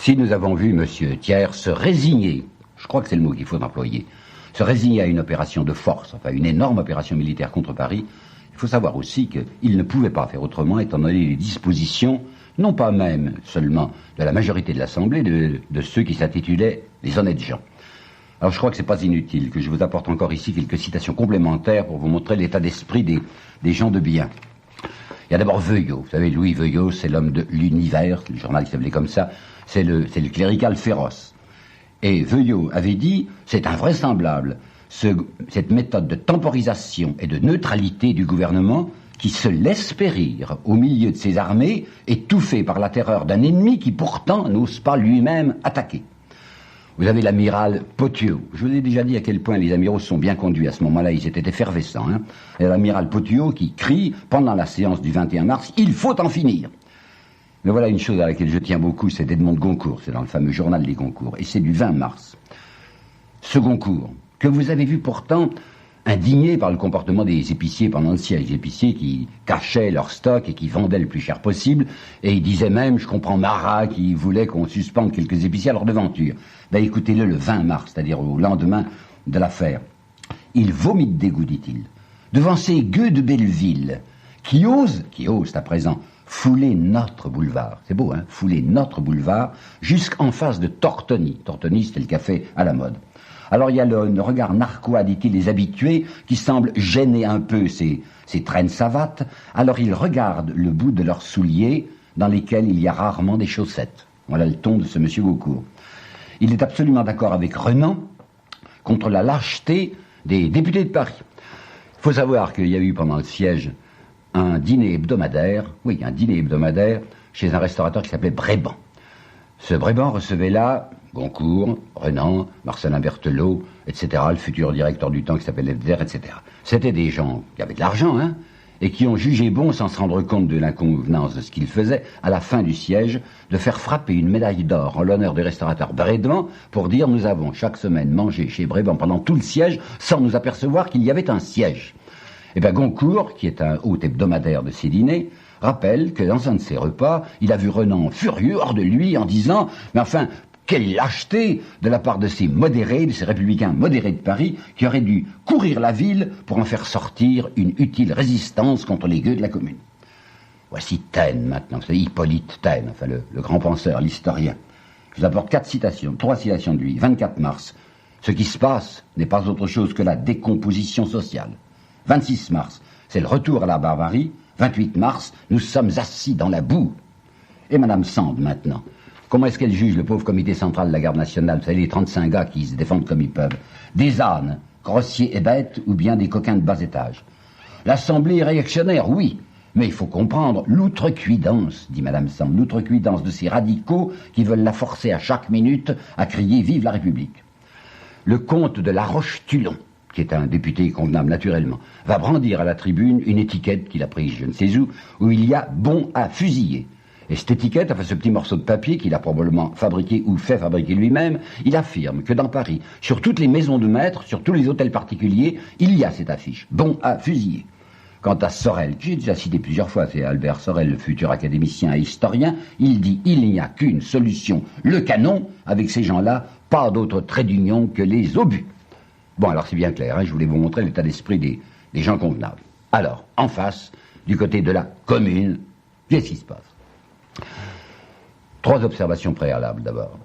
Si nous avons vu M. Thiers se résigner, je crois que c'est le mot qu'il faut employer, se résigner à une opération de force, enfin une énorme opération militaire contre Paris, il faut savoir aussi qu'il ne pouvait pas faire autrement étant donné les dispositions, non pas même seulement de la majorité de l'Assemblée, de ceux qui s'intitulaient les honnêtes gens. Alors je crois que c'est pas inutile que je vous apporte encore ici quelques citations complémentaires pour vous montrer l'état d'esprit des gens de bien. Il y a d'abord Veuillot. Vous savez, Louis Veuillot, c'est l'homme de l'Univers, le journal qui s'appelait comme ça, c'est le clérical féroce. Et Veuillot avait dit, c'est invraisemblable, cette méthode de temporisation et de neutralité du gouvernement qui se laisse périr au milieu de ses armées, étouffé par la terreur d'un ennemi qui pourtant n'ose pas lui-même attaquer. Vous avez l'amiral Pothieu. Je vous ai déjà dit à quel point les amiraux se sont bien conduits à ce moment-là, ils étaient effervescents. Et l'amiral Pothieu qui crie, pendant la séance du 21 mars, « Il faut en finir !» Mais voilà une chose à laquelle je tiens beaucoup, c'est d'Edmond de Goncourt, c'est dans le fameux journal des Goncourt, et c'est du 20 mars. Ce Goncourt, que vous avez vu pourtant indigné par le comportement des épiciers pendant le siège, les épiciers qui cachaient leur stock et qui vendaient le plus cher possible, et ils disaient même, je comprends Marat qui voulait qu'on suspende quelques épiciers à leur devanture. Ben écoutez-le le 20 mars, c'est-à-dire au lendemain de l'affaire. Il vomit de dégoût, dit-il, devant ces gueux de Belleville, qui osent à présent, fouler notre boulevard. C'est beau, hein, fouler notre boulevard jusqu'en face de Tortoni. Tortoni, c'était le café à la mode. Alors il y a le regard narquois, dit-il, des habitués, qui semblent gêner un peu ces traînes savates. Alors ils regardent le bout de leurs souliers, dans lesquels il y a rarement des chaussettes. Voilà le ton de ce monsieur Goncourt. Il est absolument d'accord avec Renan contre la lâcheté des députés de Paris. Il faut savoir qu'il y a eu pendant le siège un dîner hebdomadaire chez un restaurateur qui s'appelait Bréban. Ce Bréban recevait là Goncourt, Renan, Marcelin Berthelot, etc., le futur directeur du Temps qui s'appelle Lefzer, etc. C'était des gens qui avaient de l'argent, et qui ont jugé bon, sans se rendre compte de l'inconvenance de ce qu'ils faisaient, à la fin du siège, de faire frapper une médaille d'or en l'honneur du restaurateur Bréban pour dire « Nous avons chaque semaine mangé chez Bréban pendant tout le siège sans nous apercevoir qu'il y avait un siège ». Et bien Goncourt, qui est un hôte hebdomadaire de ces dîners, rappelle que dans un de ses repas, il a vu Renan furieux hors de lui en disant « Mais enfin, quelle lâcheté de la part de ces modérés, de ces républicains modérés de Paris, qui auraient dû courir la ville pour en faire sortir une utile résistance contre les gueux de la commune. » Voici Taine maintenant, c'est Hippolyte Taine, enfin le grand penseur, l'historien. Je vous apporte 3 citations de lui. 24 mars. Ce qui se passe n'est pas autre chose que la décomposition sociale. 26 mars. C'est le retour à la barbarie. 28 mars. Nous sommes assis dans la boue. Et Madame Sand maintenant. Comment est-ce qu'elle juge le pauvre comité central de la garde nationale? Vous savez, les 35 gars qui se défendent comme ils peuvent. Des ânes, grossiers et bêtes, ou bien des coquins de bas étage. L'Assemblée est réactionnaire, oui. Mais il faut comprendre l'outrecuidance, dit Madame Sand, l'outrecuidance de ces radicaux qui veulent la forcer à chaque minute à crier « Vive la République ». Le comte de La Roche-Tulon, qui est un député convenable naturellement, va brandir à la tribune une étiquette qu'il a prise je ne sais où il y a « Bon à fusiller ». Et cette étiquette, enfin ce petit morceau de papier qu'il a probablement fabriqué ou fait fabriquer lui-même, il affirme que dans Paris, sur toutes les maisons de maître, sur tous les hôtels particuliers, il y a cette affiche « Bon à fusiller ». Quant à Sorel, que j'ai déjà cité plusieurs fois, c'est Albert Sorel, le futur académicien et historien, il dit « Il n'y a qu'une solution, le canon, avec ces gens-là, pas d'autre trait d'union que les obus ». Bon, alors c'est bien clair, je voulais vous montrer l'état d'esprit des gens convenables. Alors, en face, du côté de la commune, qu'est-ce qui se passe? 3 observations préalables d'abord.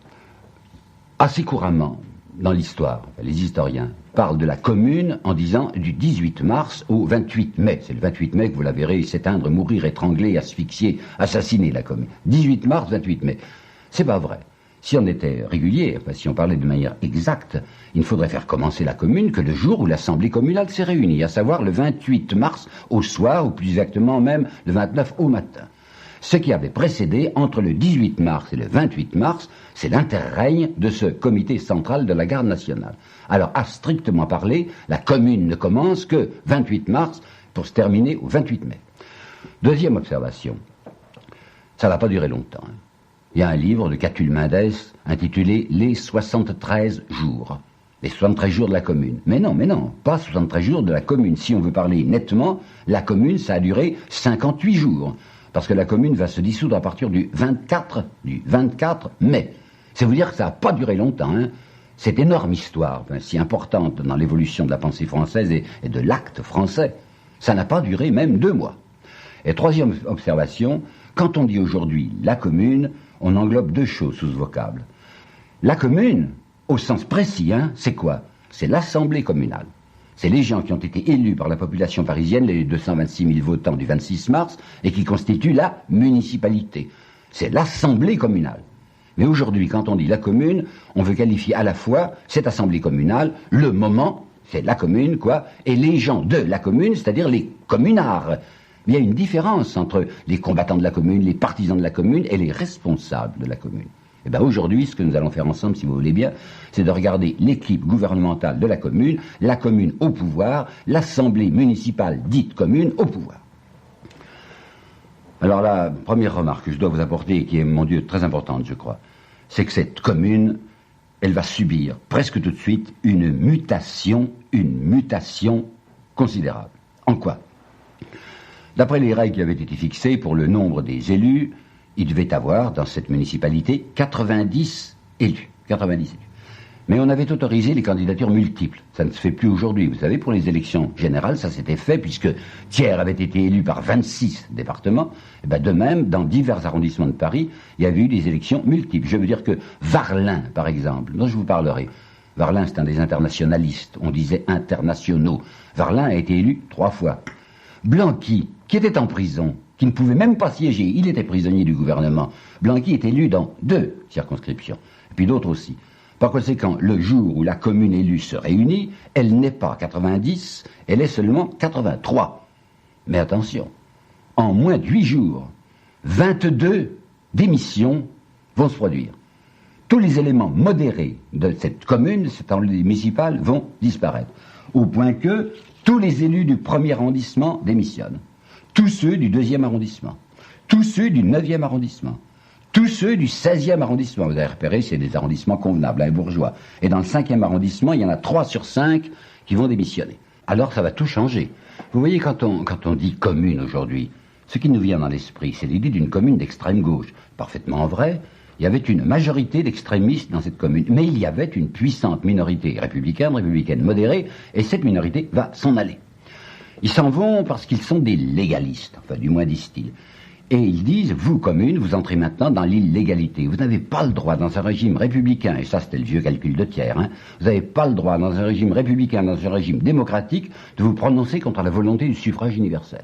Assez couramment, dans l'histoire, les historiens parlent de la commune en disant du 18 mars au 28 mai. C'est le 28 mai que vous la verrez s'éteindre, mourir, étrangler, asphyxier, assassiner la commune. 18 mars, 28 mai. C'est pas vrai. Si on était régulier, enfin, si on parlait de manière exacte, il ne faudrait faire commencer la commune que le jour où l'Assemblée communale s'est réunie, à savoir le 28 mars au soir, ou plus exactement même le 29 au matin. Ce qui avait précédé, entre le 18 mars et le 28 mars, c'est l'interrègne de ce comité central de la garde nationale. Alors, à strictement parler, la commune ne commence que 28 mars pour se terminer au 28 mai. Deuxième observation, ça ne va pas durer longtemps. Il y a un livre de Catulle Mendès intitulé « Les 73 jours ». Les 73 jours de la commune. Mais non, pas 73 jours de la commune. Si on veut parler nettement, la commune, ça a duré 58 jours. Parce que la commune va se dissoudre à partir du 24 mai. C'est vous dire que ça n'a pas duré longtemps, hein. Cette énorme histoire, si importante dans l'évolution de la pensée française et de l'acte français, ça n'a pas duré même 2 mois. Et troisième observation, quand on dit aujourd'hui la commune, on englobe 2 choses sous ce vocable. La commune, au sens précis, hein, c'est quoi? C'est l'assemblée communale. C'est les gens qui ont été élus par la population parisienne, les 226 000 votants du 26 mars, et qui constituent la municipalité. C'est l'assemblée communale. Mais aujourd'hui, quand on dit la commune, on veut qualifier à la fois cette assemblée communale, le moment, c'est la commune, quoi, et les gens de la commune, c'est-à-dire les communards. Il y a une différence entre les combattants de la commune, les partisans de la commune et les responsables de la commune. Et bien aujourd'hui, ce que nous allons faire ensemble, si vous voulez bien, c'est de regarder l'équipe gouvernementale de la commune au pouvoir, l'assemblée municipale dite commune au pouvoir. Alors la première remarque que je dois vous apporter, et qui est, mon Dieu, très importante, je crois, c'est que cette commune, elle va subir presque tout de suite une mutation considérable. En quoi? D'après les règles qui avaient été fixées pour le nombre des élus, il devait avoir dans cette municipalité 90 élus. 90 élus. Mais on avait autorisé les candidatures multiples. Ça ne se fait plus aujourd'hui. Vous savez, pour les élections générales, ça s'était fait puisque Thiers avait été élu par 26 départements. Et ben de même, dans divers arrondissements de Paris, il y avait eu des élections multiples. Je veux dire que Varlin, par exemple, dont je vous parlerai. Varlin, c'est un des internationalistes. On disait internationaux. Varlin a été élu 3 fois. Blanqui, qui était en prison, qui ne pouvait même pas siéger, il était prisonnier du gouvernement. Blanqui est élu dans 2 circonscriptions. Et puis d'autres aussi. Par conséquent, le jour où la commune élue se réunit, elle n'est pas 90, elle est seulement 83. Mais attention, en moins de 8 jours, 22 démissions vont se produire. Tous les éléments modérés de cette commune, cette assemblée municipale, vont disparaître. Au point que tous les élus du 1er arrondissement démissionnent. Tous ceux du 2e arrondissement. Tous ceux du 9e arrondissement. Tous ceux du 16e arrondissement, vous avez repéré, c'est des arrondissements convenables, hein, bourgeois. Et dans le 5e arrondissement, il y en a 3 sur 5 qui vont démissionner. Alors ça va tout changer. Vous voyez, quand on dit commune aujourd'hui, ce qui nous vient dans l'esprit, c'est l'idée d'une commune d'extrême gauche. Parfaitement vrai, il y avait une majorité d'extrémistes dans cette commune, mais il y avait une puissante minorité républicaine modérée, et cette minorité va s'en aller. Ils s'en vont parce qu'ils sont des légalistes, enfin du moins disent-ils. Et ils disent, vous, commune, vous entrez maintenant dans l'illégalité. Vous n'avez pas le droit, dans un régime républicain, et ça c'était le vieux calcul de Thiers, hein, vous n'avez pas le droit, dans un régime républicain, dans un régime démocratique, de vous prononcer contre la volonté du suffrage universel.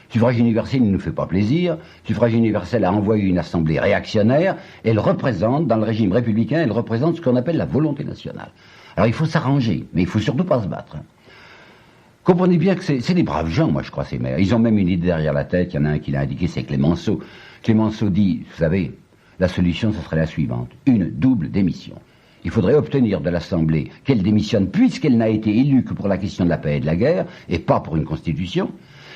Le suffrage universel ne nous fait pas plaisir. Le suffrage universel a envoyé une assemblée réactionnaire. Elle représente, dans le régime républicain, elle représente ce qu'on appelle la volonté nationale. Alors il faut s'arranger, mais il ne faut surtout pas se battre. Comprenez bien que c'est des braves gens, moi je crois, ces maires. Ils ont même une idée derrière la tête, il y en a un qui l'a indiqué, c'est Clémenceau. Clémenceau dit, vous savez, la solution ce serait la suivante, une double démission. Il faudrait obtenir de l'Assemblée qu'elle démissionne puisqu'elle n'a été élue que pour la question de la paix et de la guerre, et pas pour une constitution.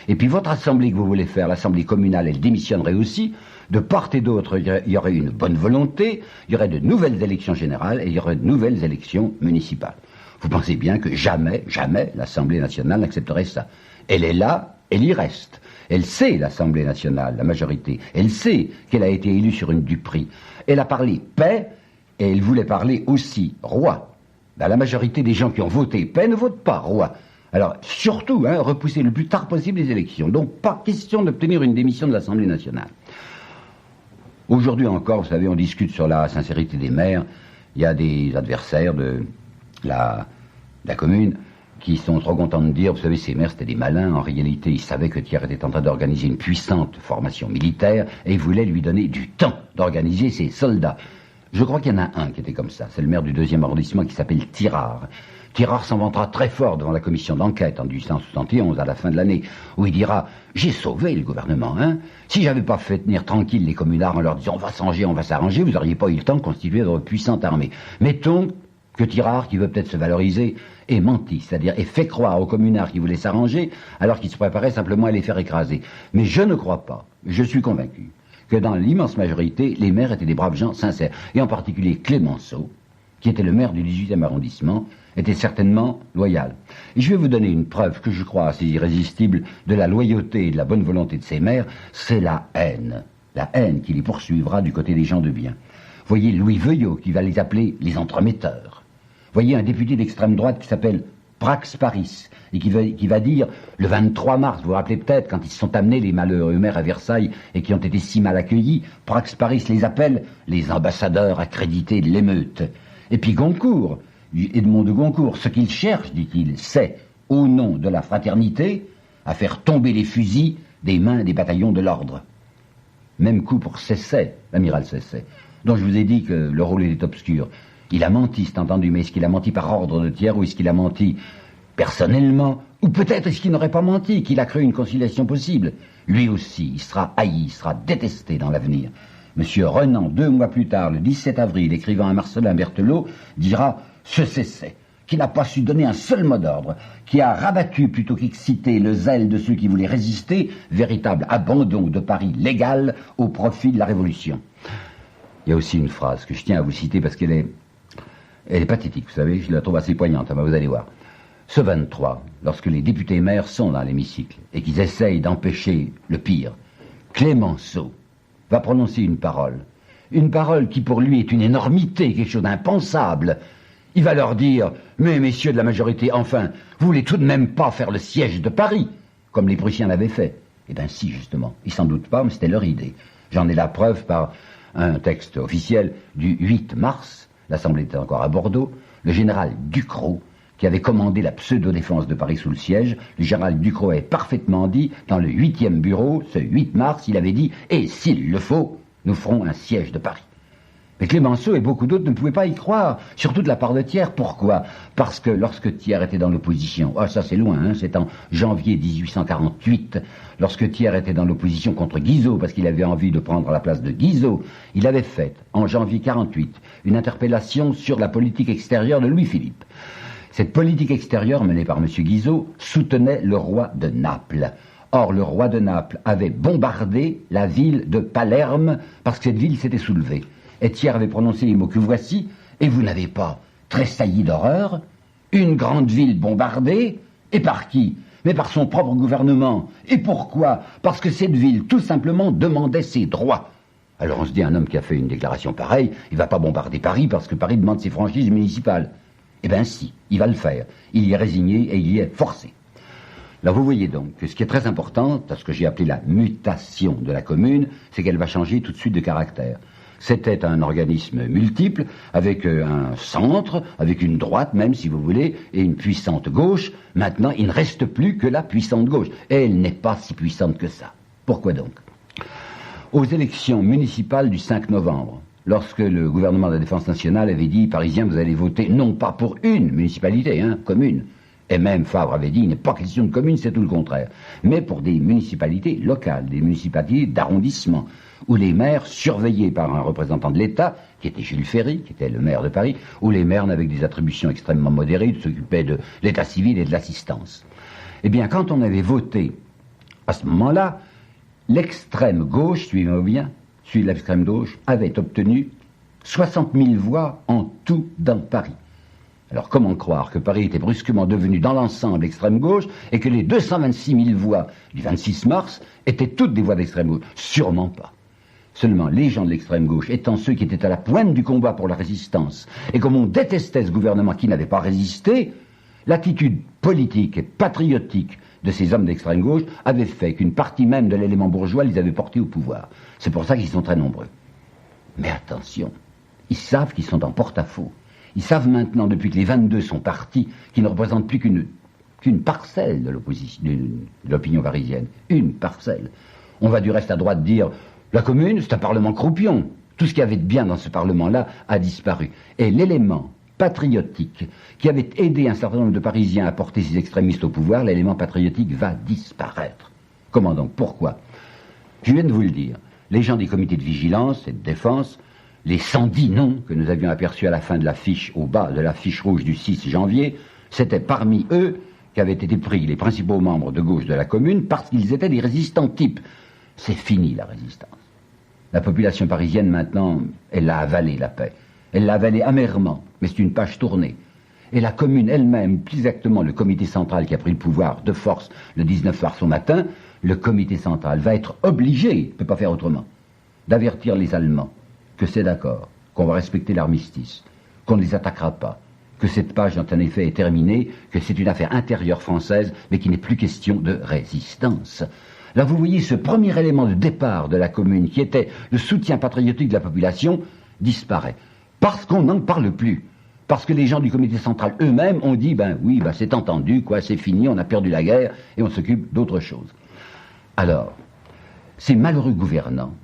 Et puis votre Assemblée que vous voulez faire, l'Assemblée communale, elle démissionnerait aussi. De part et d'autre, il y aurait une bonne volonté, il y aurait de nouvelles élections générales et il y aurait de nouvelles élections municipales. Vous pensez bien que jamais l'Assemblée nationale n'accepterait ça. Elle est là, elle y reste. Elle sait, l'Assemblée nationale, la majorité, elle sait qu'elle a été élue sur une duperie. Elle a parlé paix et elle voulait parler aussi roi. Ben, la majorité des gens qui ont voté paix ne votent pas roi. Alors, surtout, repousser le plus tard possible les élections. Donc, pas question d'obtenir une démission de l'Assemblée nationale. Aujourd'hui encore, vous savez, on discute sur la sincérité des maires. Il y a des adversaires de la commune qui sont trop contents de dire, vous savez, ces maires c'était des malins, en réalité ils savaient que Thiers était en train d'organiser une puissante formation militaire et ils voulaient lui donner du temps d'organiser ses soldats. Je crois qu'il y en a un qui était comme ça, c'est le maire du 2e arrondissement qui s'appelle Tirard. Tirard s'en vantera très fort devant la commission d'enquête en 1871, à la fin de l'année, où il dira « J'ai sauvé le gouvernement, hein. Si j'avais pas fait tenir tranquille les communards en leur disant « On va s'arranger, on va s'arranger », vous n'auriez pas eu le temps de constituer votre puissante armée. » Mettons que Tirard, qui veut peut-être se valoriser, ait menti, c'est-à-dire ait fait croire aux communards qui voulaient s'arranger, alors qu'ils se préparaient simplement à les faire écraser. Mais je ne crois pas, je suis convaincu, que dans l'immense majorité, les maires étaient des braves gens sincères. Et en particulier Clémenceau, qui était le maire du 18e arrondissement, était certainement loyal. Et je vais vous donner une preuve que je crois assez irrésistible de la loyauté et de la bonne volonté de ces maires, c'est la haine. La haine qui les poursuivra du côté des gens de bien. Voyez Louis Veuillot qui va les appeler les entremetteurs. Voyez un député d'extrême droite qui s'appelle Prax Paris et qui va dire le 23 mars, vous vous rappelez peut-être, quand ils se sont amenés les malheureux maires à Versailles et qui ont été si mal accueillis, Prax Paris les appelle les ambassadeurs accrédités de l'émeute. Et puis Goncourt, Edmond de Goncourt, ce qu'il cherche, dit-il, c'est, au nom de la fraternité, à faire tomber les fusils des mains des bataillons de l'ordre. Même coup pour Cesset, l'amiral Cesset, dont je vous ai dit que le rôle était obscur. Il a menti, c'est entendu, mais est-ce qu'il a menti par ordre de Thiers ou est-ce qu'il a menti personnellement? Ou peut-être est-ce qu'il n'aurait pas menti, qu'il a cru une conciliation possible? Lui aussi, il sera haï, il sera détesté dans l'avenir. Monsieur Renan, 2 mois plus tard, le 17 avril, écrivant à Marcelin Berthelot, dira « Ce Cesset, qui n'a pas su donner un seul mot d'ordre, qui a rabattu plutôt qu'excité le zèle de ceux qui voulaient résister, véritable abandon de Paris légal au profit de la Révolution. » Il y a aussi une phrase que je tiens à vous citer parce qu'elle est pathétique, vous savez, je la trouve assez poignante, vous allez voir. Ce 23, lorsque les députés maires sont dans l'hémicycle et qu'ils essayent d'empêcher le pire, Clémenceau va prononcer une parole qui pour lui est une énormité, quelque chose d'impensable. Il va leur dire « Mais messieurs de la majorité, enfin, vous voulez tout de même pas faire le siège de Paris, comme les Prussiens l'avaient fait ?» Eh bien si, justement, ils s'en doutent pas, mais c'était leur idée. J'en ai la preuve par un texte officiel du 8 mars, l'Assemblée était encore à Bordeaux, le général Ducrot, qui avait commandé la pseudo-défense de Paris sous le siège, le général Ducrot avait parfaitement dit, dans le 8e bureau, ce 8 mars, il avait dit « Et s'il le faut, nous ferons un siège de Paris ». Mais Clémenceau et beaucoup d'autres ne pouvaient pas y croire, surtout de la part de Thiers. Pourquoi? Parce que lorsque Thiers était dans l'opposition, ça c'est loin, c'est en janvier 1848, lorsque Thiers était dans l'opposition contre Guizot, parce qu'il avait envie de prendre la place de Guizot, il avait fait, en janvier 48, une interpellation sur la politique extérieure de Louis-Philippe. Cette politique extérieure menée par M. Guizot soutenait le roi de Naples. Or, le roi de Naples avait bombardé la ville de Palerme parce que cette ville s'était soulevée. Et Thiers avait prononcé les mots que voici, et vous n'avez pas tressailli d'horreur, une grande ville bombardée, et par qui? Mais par son propre gouvernement. Et pourquoi? Parce que cette ville, tout simplement, demandait ses droits. Alors on se dit, un homme qui a fait une déclaration pareille, il ne va pas bombarder Paris parce que Paris demande ses franchises municipales. Eh bien si, il va le faire. Il y est résigné et il y est forcé. Là, vous voyez donc que ce qui est très important, ce que j'ai appelé la mutation de la commune, c'est qu'elle va changer tout de suite de caractère. C'était un organisme multiple, avec un centre, avec une droite même, si vous voulez, et une puissante gauche. Maintenant, il ne reste plus que la puissante gauche. Et elle n'est pas si puissante que ça. Pourquoi donc? Aux élections municipales du 5 novembre, lorsque le gouvernement de la Défense nationale avait dit « Parisiens, vous allez voter non pas pour une municipalité, commune », et même Favre avait dit, il n'est pas question de commune, c'est tout le contraire, mais pour des municipalités locales, des municipalités d'arrondissement, où les maires, surveillés par un représentant de l'État, qui était Jules Ferry, qui était le maire de Paris, où les maires n'avaient que des attributions extrêmement modérées, s'occupaient de l'état civil et de l'assistance. Eh bien, quand on avait voté, à ce moment-là, l'extrême gauche, suivez-moi bien, l'extrême gauche avait obtenu 60 000 voix en tout dans Paris. Alors comment croire que Paris était brusquement devenu dans l'ensemble extrême gauche et que les 226 000 voix du 26 mars étaient toutes des voix d'extrême gauche? Sûrement pas. Seulement, les gens de l'extrême gauche étant ceux qui étaient à la pointe du combat pour la résistance, et comme on détestait ce gouvernement qui n'avait pas résisté, l'attitude politique et patriotique de ces hommes d'extrême gauche avait fait qu'une partie même de l'élément bourgeois les avait portés au pouvoir. C'est pour ça qu'ils sont très nombreux. Mais attention, ils savent qu'ils sont en porte-à-faux. Ils savent maintenant, depuis que les 22 sont partis, qu'ils ne représentent plus qu'une parcelle de l'opinion parisienne. Une parcelle. On va du reste à droite dire, la commune, c'est un parlement croupion. Tout ce qu'il y avait de bien dans ce parlement-là a disparu. Et l'élément patriotique qui avait aidé un certain nombre de Parisiens à porter ces extrémistes au pouvoir, l'élément patriotique va disparaître. Comment donc? Pourquoi? Je viens de vous le dire. Les gens des comités de vigilance et de défense, les 110 noms que nous avions aperçus à la fin de l'affiche, au bas de la fiche rouge du 6 janvier, c'était parmi eux qu'avaient été pris les principaux membres de gauche de la commune parce qu'ils étaient des résistants types. C'est fini la résistance. La population parisienne maintenant, elle l'a avalé la paix. Elle l'a avalé amèrement, mais c'est une page tournée. Et la commune elle-même, plus exactement le comité central qui a pris le pouvoir de force le 19 mars au matin, le comité central va être obligé, il ne peut pas faire autrement, d'avertir les Allemands que c'est d'accord, qu'on va respecter l'armistice, qu'on ne les attaquera pas, que cette page en effet est terminée, que c'est une affaire intérieure française, mais qu'il n'est plus question de résistance. Là, vous voyez, ce premier élément de départ de la commune, qui était le soutien patriotique de la population, disparaît. Parce qu'on n'en parle plus. Parce que les gens du comité central eux-mêmes ont dit, ben oui, ben c'est entendu, quoi, c'est fini, on a perdu la guerre, et on s'occupe d'autre chose. Alors, ces malheureux gouvernants,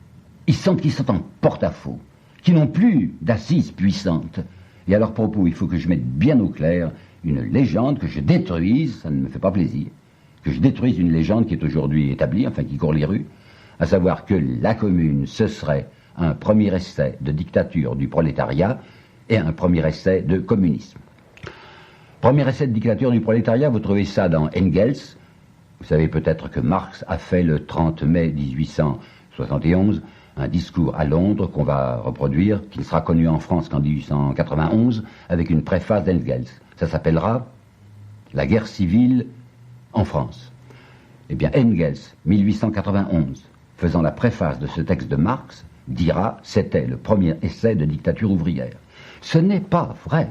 ils sentent qu'ils sont en porte-à-faux, qu'ils n'ont plus d'assises puissantes. Et à leur propos, il faut que je mette bien au clair une légende, que je détruise, ça ne me fait pas plaisir, que je détruise une légende qui est aujourd'hui établie, enfin qui court les rues, à savoir que la commune, ce serait un premier essai de dictature du prolétariat et un premier essai de communisme. Premier essai de dictature du prolétariat, vous trouvez ça dans Engels. Vous savez peut-être que Marx a fait le 30 mai 1871 un discours à Londres qu'on va reproduire, qui ne sera connu en France qu'en 1891, avec une préface d'Engels. Ça s'appellera « La guerre civile en France ». Eh bien, Engels, 1891, faisant la préface de ce texte de Marx, dira « C'était le premier essai de dictature ouvrière ». Ce n'est pas vrai.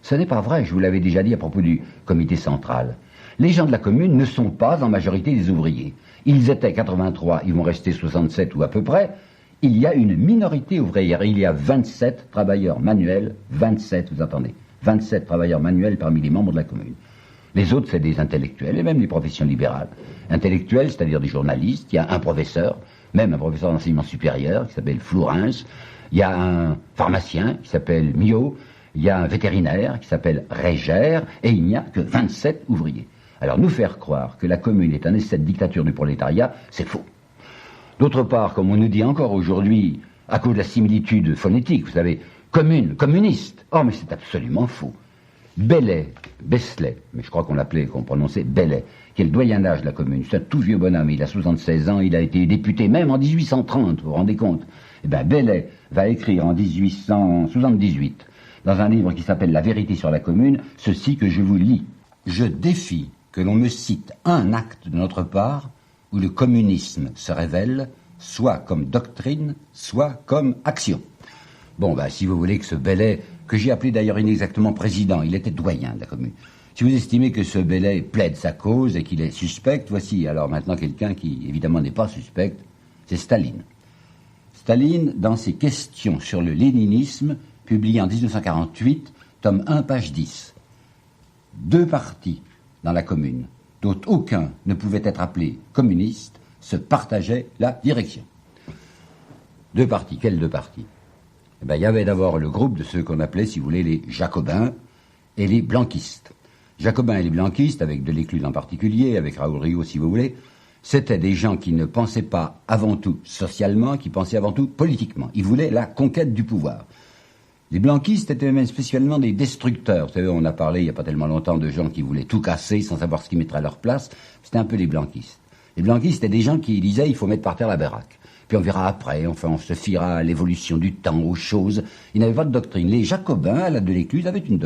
Ce n'est pas vrai, je vous l'avais déjà dit à propos du comité central. Les gens de la commune ne sont pas en majorité des ouvriers. Ils étaient 83, ils vont rester 67 ou à peu près. Il y a une minorité ouvrière. Il y a 27 travailleurs manuels, 27, vous entendez, 27 travailleurs manuels parmi les membres de la commune. Les autres, c'est des intellectuels, et même des professions libérales. Intellectuels, c'est-à-dire des journalistes, il y a un professeur, même un professeur d'enseignement supérieur, qui s'appelle Flourens, il y a un pharmacien, qui s'appelle Miot, il y a un vétérinaire, qui s'appelle Régère, et il n'y a que 27 ouvriers. Alors, nous faire croire que la commune est un essai de dictature du prolétariat, c'est faux. D'autre part, comme on nous dit encore aujourd'hui, à cause de la similitude phonétique, vous savez, commune, communiste. Oh, mais c'est absolument faux. Bellet, mais je crois qu'on prononçait Bellet, qui est le doyen d'âge de la commune. C'est un tout vieux bonhomme, il a 76 ans, il a été député même en 1830, vous vous rendez compte? Eh bien, Bellet va écrire en 1878, dans un livre qui s'appelle La vérité sur la commune, ceci que je vous lis. Je défie que l'on me cite un acte de notre part où le communisme se révèle, soit comme doctrine, soit comme action. Bon, si vous voulez que ce Bellet, que j'ai appelé d'ailleurs inexactement président, il était doyen de la commune. Si vous estimez que ce Bellet plaide sa cause et qu'il est suspect, voici alors maintenant quelqu'un qui, évidemment, n'est pas suspect, c'est Staline. Staline, dans ses questions sur le léninisme, publié en 1948, tome 1, page 10. Deux partis dans la commune, dont aucun ne pouvait être appelé communiste, se partageaient la direction. Deux partis, quels deux partis? Il y avait d'abord le groupe de ceux qu'on appelait, si vous voulez, les jacobins et les blanquistes. Jacobins et les blanquistes, avec Delécluze en particulier, avec Raoul Rio si vous voulez, c'était des gens qui ne pensaient pas avant tout socialement, qui pensaient avant tout politiquement. Ils voulaient la conquête du pouvoir. Les blanquistes étaient même spécialement des destructeurs. Vous savez, on a parlé il n'y a pas tellement longtemps de gens qui voulaient tout casser sans savoir ce qu'ils mettraient à leur place. C'était un peu les blanquistes. Les blanquistes étaient des gens qui disaient il faut mettre par terre la baraque. Puis on verra après, enfin on se fiera à l'évolution du temps, aux choses. Ils n'avaient pas de doctrine. Les jacobins, à la Delécluze, avaient une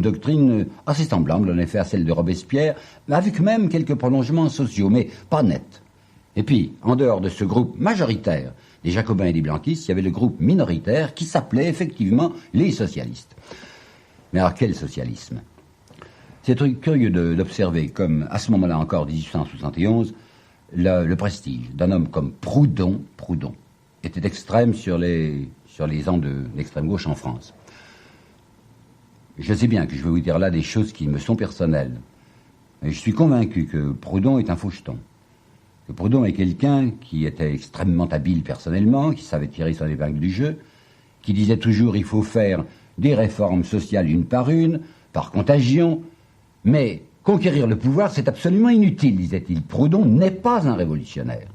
doctrine assez semblable en effet à celle de Robespierre, avec même quelques prolongements sociaux, mais pas nets. Et puis, en dehors de ce groupe majoritaire des jacobins et des blanquistes, il y avait le groupe minoritaire qui s'appelait effectivement les socialistes. Mais alors quel socialisme? C'est curieux d'observer comme, à ce moment-là encore, 1871, le prestige d'un homme comme Proudhon était extrême sur les ans de l'extrême gauche en France. Je sais bien que je vais vous dire là des choses qui me sont personnelles, mais je suis convaincu que Proudhon est un faucheton. Que Proudhon est quelqu'un qui était extrêmement habile personnellement, qui savait tirer son épingle du jeu, qui disait toujours il faut faire des réformes sociales une par une, par contagion, mais conquérir le pouvoir, c'est absolument inutile, disait-il. Proudhon n'est pas un révolutionnaire.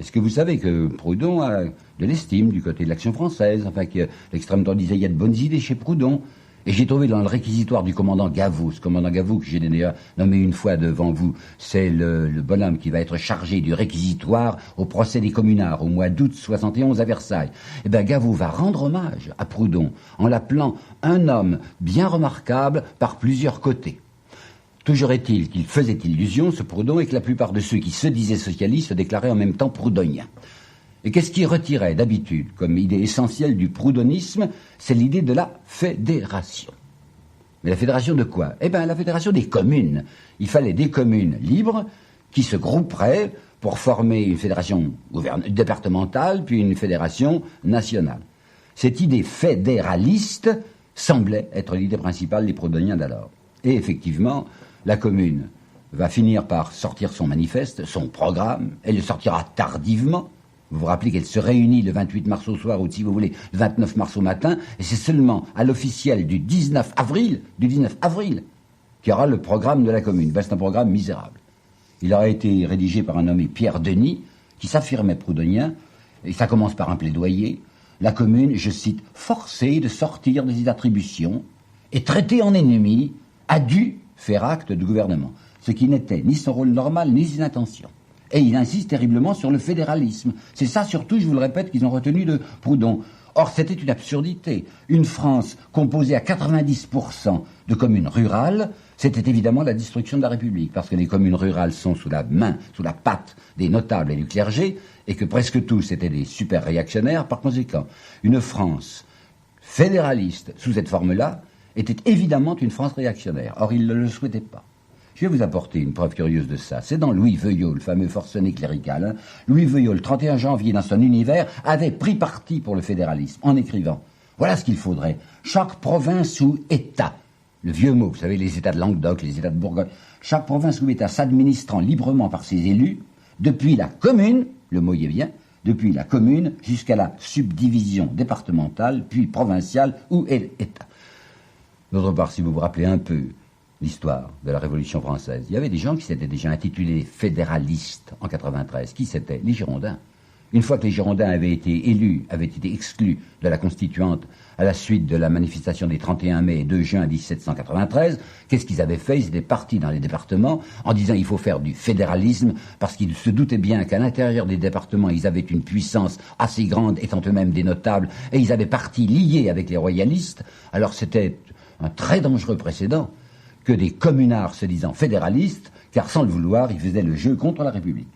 Est-ce que vous savez que Proudhon a de l'estime du côté de l'Action française, enfin que l'extrême droite disait il y a de bonnes idées chez Proudhon. Et j'ai trouvé dans le réquisitoire du commandant Gavot, ce commandant Gavot que j'ai d'ailleurs nommé une fois devant vous, c'est le bonhomme qui va être chargé du réquisitoire au procès des communards au mois d'août 71 à Versailles. Eh bien, Gavot va rendre hommage à Proudhon en l'appelant un homme bien remarquable par plusieurs côtés. Toujours est-il qu'il faisait illusion, ce Proudhon, et que la plupart de ceux qui se disaient socialistes se déclaraient en même temps proudhoniens. Et qu'est-ce qui retirait d'habitude comme idée essentielle du proudhonisme? C'est l'idée de la fédération. Mais la fédération de quoi? Eh bien, la fédération des communes. Il fallait des communes libres qui se grouperaient pour former une fédération départementale, puis une fédération nationale. Cette idée fédéraliste semblait être l'idée principale des proudhoniens d'alors. Et effectivement, la commune va finir par sortir son manifeste, son programme. Elle le sortira tardivement. Vous vous rappelez qu'elle se réunit le 28 mars au soir, ou si vous voulez, le 29 mars au matin, et c'est seulement à l'officiel du 19 avril, qu'il y aura le programme de la commune. Ben, c'est un programme misérable. Il aura été rédigé par un nommé Pierre Denis, qui s'affirmait proudhonien, et ça commence par un plaidoyer. La commune, je cite, forcée de sortir de ses attributions et traitée en ennemi, a dû faire acte de gouvernement, ce qui n'était ni son rôle normal, ni ses intentions. Et il insiste terriblement sur le fédéralisme. C'est ça surtout, je vous le répète, qu'ils ont retenu de Proudhon. Or, c'était une absurdité. Une France composée à 90% de communes rurales, c'était évidemment la destruction de la République, parce que les communes rurales sont sous la patte des notables et du clergé, et que presque tous étaient des super réactionnaires. Par conséquent, une France fédéraliste sous cette forme-là était évidemment une France réactionnaire. Or, il ne le souhaitait pas. Je vais vous apporter une preuve curieuse de ça. C'est dans Louis Veuillot, le fameux forcené clérical. Louis Veuillot, le 31 janvier, dans son Univers, avait pris parti pour le fédéralisme, en écrivant « Voilà ce qu'il faudrait. Chaque province ou État, le vieux mot, vous savez, les États de Languedoc, les États de Bourgogne, chaque province ou État s'administrant librement par ses élus, depuis la commune, le mot y est bien, depuis la commune jusqu'à la subdivision départementale, puis provinciale ou État. » D'autre part, si vous vous rappelez un peu l'histoire de la Révolution française, il y avait des gens qui s'étaient déjà intitulés fédéralistes en 93. Qui c'étaient? Les Girondins. Une fois que les Girondins avaient été élus, avaient été exclus de la Constituante à la suite de la manifestation des 31 mai et 2 juin 1793, qu'est-ce qu'ils avaient fait? Ils étaient partis dans les départements en disant il faut faire du fédéralisme, parce qu'ils se doutaient bien qu'à l'intérieur des départements, ils avaient une puissance assez grande, étant eux-mêmes des notables, et ils avaient parti liés avec les royalistes. Alors c'était un très dangereux précédent que des communards se disant fédéralistes, car sans le vouloir, ils faisaient le jeu contre la République.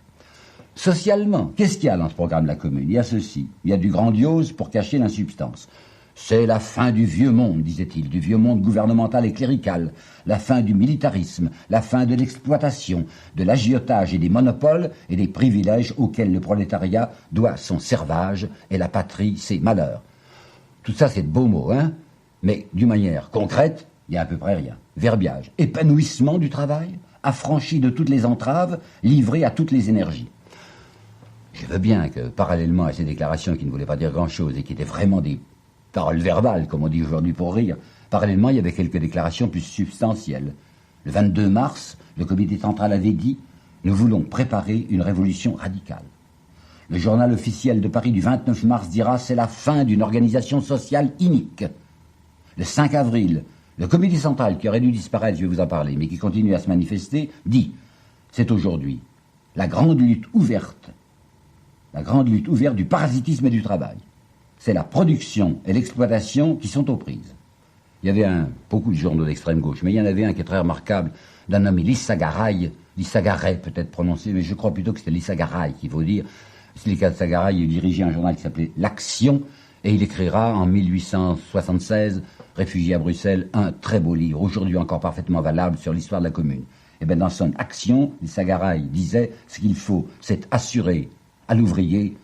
Socialement, qu'est-ce qu'il y a dans ce programme de la commune? Il y a ceci, il y a du grandiose pour cacher l'insubstance. C'est la fin du vieux monde, disait-il, du vieux monde gouvernemental et clérical, la fin du militarisme, la fin de l'exploitation, de l'agiotage et des monopoles et des privilèges auxquels le prolétariat doit son servage et la patrie ses malheurs. Tout ça, c'est de beaux mots, hein? Mais d'une manière concrète, il n'y a à peu près rien. Verbiage, épanouissement du travail, affranchi de toutes les entraves, livré à toutes les énergies. Je veux bien que, parallèlement à ces déclarations qui ne voulaient pas dire grand-chose et qui étaient vraiment des paroles verbales, comme on dit aujourd'hui pour rire, parallèlement, il y avait quelques déclarations plus substantielles. Le 22 mars, le comité central avait dit « Nous voulons préparer une révolution radicale ». Le journal officiel de Paris du 29 mars dira « C'est la fin d'une organisation sociale inique ». Le 5 avril, le comité central, qui aurait dû disparaître, je vais vous en parler, mais qui continue à se manifester, dit « C'est aujourd'hui la grande lutte ouverte du parasitisme et du travail. C'est la production et l'exploitation qui sont aux prises. » Il y avait beaucoup de journaux d'extrême gauche, mais il y en avait un qui est très remarquable, d'un nommé Lissagaray peut-être prononcé, mais je crois plutôt que c'était Lissagaray qu'il faut dire. Lissagaray, il dirigeait un journal qui s'appelait L'Action, et il écrira en 1876, réfugié à Bruxelles, un très beau livre, aujourd'hui encore parfaitement valable, sur l'histoire de la commune. Et bien dans son Action, Lissagaray disait « Ce qu'il faut, c'est assurer à l'ouvrier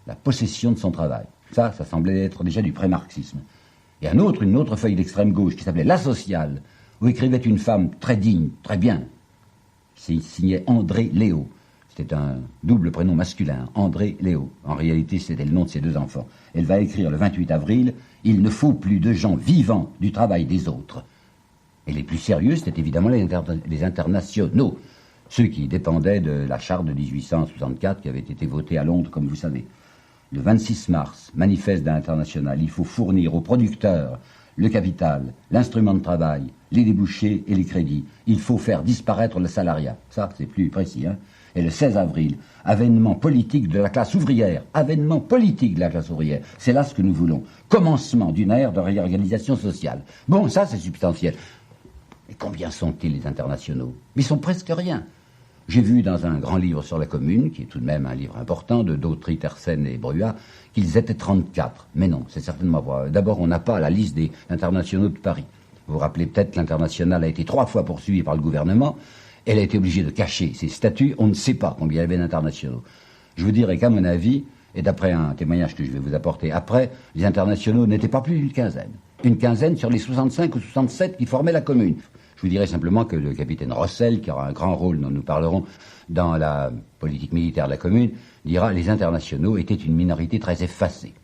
la possession de son travail. » Ça semblait être déjà du pré-marxisme. Et une autre feuille d'extrême gauche qui s'appelait La Sociale, où écrivait une femme très digne, très bien, qui signait André Léo. C'était un double prénom masculin, André Léo. En réalité, c'était le nom de ses 2 enfants. Elle va écrire le 28 avril « Il ne faut plus de gens vivants du travail des autres ». Et les plus sérieux, c'était évidemment les internationaux, ceux qui dépendaient de la charte de 1864 qui avait été votée à Londres, comme vous savez. Le 26 mars, manifeste d'un international, il faut fournir aux producteurs le capital, l'instrument de travail, les débouchés et les crédits. Il faut faire disparaître le salariat. Ça, c'est plus précis, hein. Et le 16 avril, avènement politique de la classe ouvrière. Avènement politique de la classe ouvrière. C'est là ce que nous voulons. Commencement d'une ère de réorganisation sociale. Bon, ça, c'est substantiel. Mais combien sont-ils, les internationaux? Mais ils sont presque rien. J'ai vu dans un grand livre sur la commune, qui est tout de même un livre important, de Dautry, Tersen et Bruat, qu'ils étaient 34. Mais non, c'est certainement pas. D'abord, on n'a pas la liste des internationaux de Paris. Vous vous rappelez peut-être que l'international a été 3 fois poursuivi par le gouvernement. Elle a été obligée de cacher ses statuts. On ne sait pas combien il y avait d'internationaux. Je vous dirais qu'à mon avis, et d'après un témoignage que je vais vous apporter après, les internationaux n'étaient pas plus d'une quinzaine. Une quinzaine sur les 65 ou 67 qui formaient la commune. Je vous dirais simplement que le capitaine Rossel, qui aura un grand rôle dont nous parlerons dans la politique militaire de la commune, dira les internationaux étaient une minorité très effacée.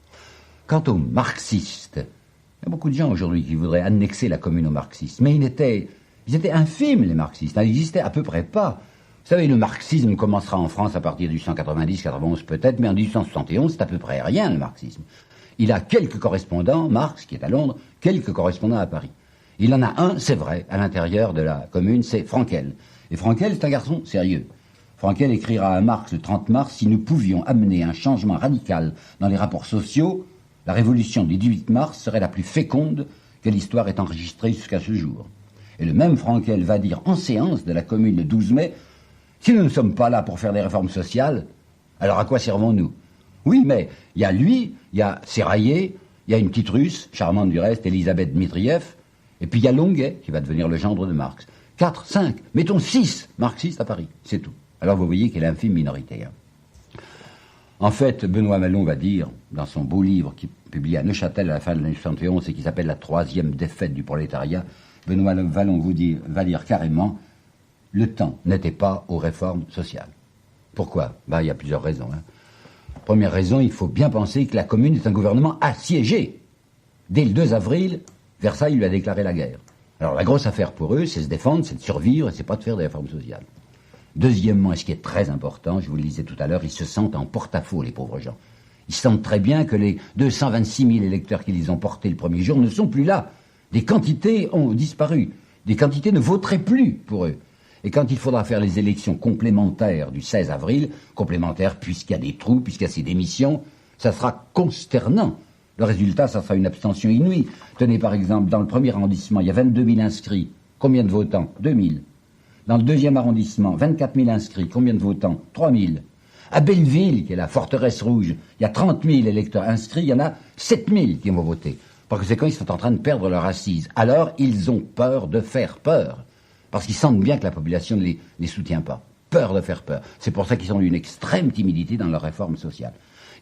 Quant aux marxistes, il y a beaucoup de gens aujourd'hui qui voudraient annexer la commune aux marxistes, mais ils étaient infimes, les marxistes. Ils n'existaient à peu près pas. Vous savez, le marxisme commencera en France à partir de 1890-91 peut-être, mais en 1871, c'est à peu près rien, le marxisme. Il a quelques correspondants, Marx, qui est à Londres, quelques correspondants à Paris. Il en a un, c'est vrai, à l'intérieur de la commune, c'est Frankel. Et Frankel, c'est un garçon sérieux. Frankel écrira à Marx le 30 mars, si nous pouvions amener un changement radical dans les rapports sociaux, la révolution du 18 mars serait la plus féconde que l'histoire ait enregistrée jusqu'à ce jour. Et le même Frankel va dire en séance de la commune le 12 mai, si nous ne sommes pas là pour faire des réformes sociales, alors à quoi servons-nous? Oui, mais il y a lui, il y a Serraillet, il y a une petite russe, charmante du reste, Elisabeth Dmitriev, et puis il y a Longuet, qui va devenir le gendre de Marx. 4, 5, mettons 6 marxistes à Paris, c'est tout. Alors vous voyez quelle infime minorité. En fait, Benoît Vallon va dire, dans son beau livre qu'il publie à Neuchâtel à la fin de l'année 71 et qui s'appelle « La troisième défaite du prolétariat », Benoît Vallon va dire carrément « Le temps n'était pas aux réformes sociales ». Pourquoi? Il y a plusieurs raisons. Première raison, il faut bien penser que la commune est un gouvernement assiégé. Dès le 2 avril, Versailles lui a déclaré la guerre. Alors la grosse affaire pour eux, c'est de se défendre, c'est de survivre, et c'est pas de faire des réformes sociales. Deuxièmement, et ce qui est très important, je vous le disais tout à l'heure, ils se sentent en porte-à-faux, les pauvres gens. Ils sentent très bien que les 226 000 électeurs qui les ont portés le premier jour ne sont plus là. Des quantités ont disparu. Des quantités ne voteraient plus pour eux. Et quand il faudra faire les élections complémentaires du 16 avril, complémentaires puisqu'il y a des trous, puisqu'il y a ces démissions, ça sera consternant. Le résultat, ça sera une abstention inouïe. Tenez par exemple, dans le premier arrondissement, il y a 22 000 inscrits. Combien de votants? 2 000. Dans le deuxième arrondissement, 24 000 inscrits. Combien de votants? 3 000. À Belleville, qui est la forteresse rouge, il y a 30 000 électeurs inscrits, il y en a 7 000 qui vont voter. Par conséquent, ils sont en train de perdre leur assise. Alors, ils ont peur de faire peur. Parce qu'ils sentent bien que la population ne les soutient pas. Peur de faire peur. C'est pour ça qu'ils ont une extrême timidité dans leur réforme sociale.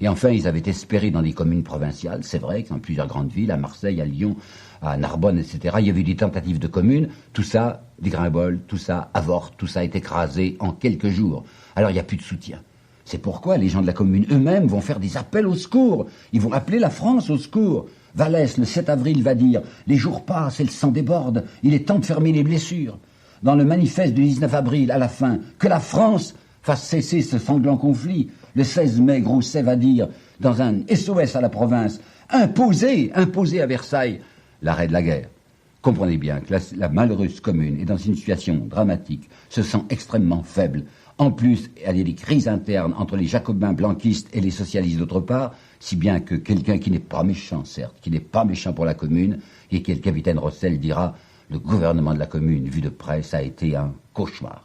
Et enfin, ils avaient espéré dans des communes provinciales, c'est vrai, dans plusieurs grandes villes, à Marseille, à Lyon, à Narbonne, etc. Il y avait eu des tentatives de communes, tout ça dégringole, tout ça avorte, tout ça est écrasé en quelques jours. Alors il n'y a plus de soutien. C'est pourquoi les gens de la commune eux-mêmes vont faire des appels au secours. Ils vont appeler la France au secours. Vallès, le 7 avril, va dire « Les jours passent et le sang déborde, il est temps de fermer les blessures ». Dans le manifeste du 19 avril, à la fin, que la France fasse cesser ce sanglant conflit. Le 16 mai, Grousset va dire, dans un SOS à la province, imposer à Versailles l'arrêt de la guerre. Comprenez bien que la malheureuse commune est dans une situation dramatique, se sent extrêmement faible. En plus, il y a des crises internes entre les jacobins blanquistes et les socialistes d'autre part, si bien que quelqu'un qui n'est pas méchant, certes, qui n'est pas méchant pour la commune, et qui est le capitaine Rossel, dira « Le gouvernement de la commune, vu de près, ça a été un cauchemar ».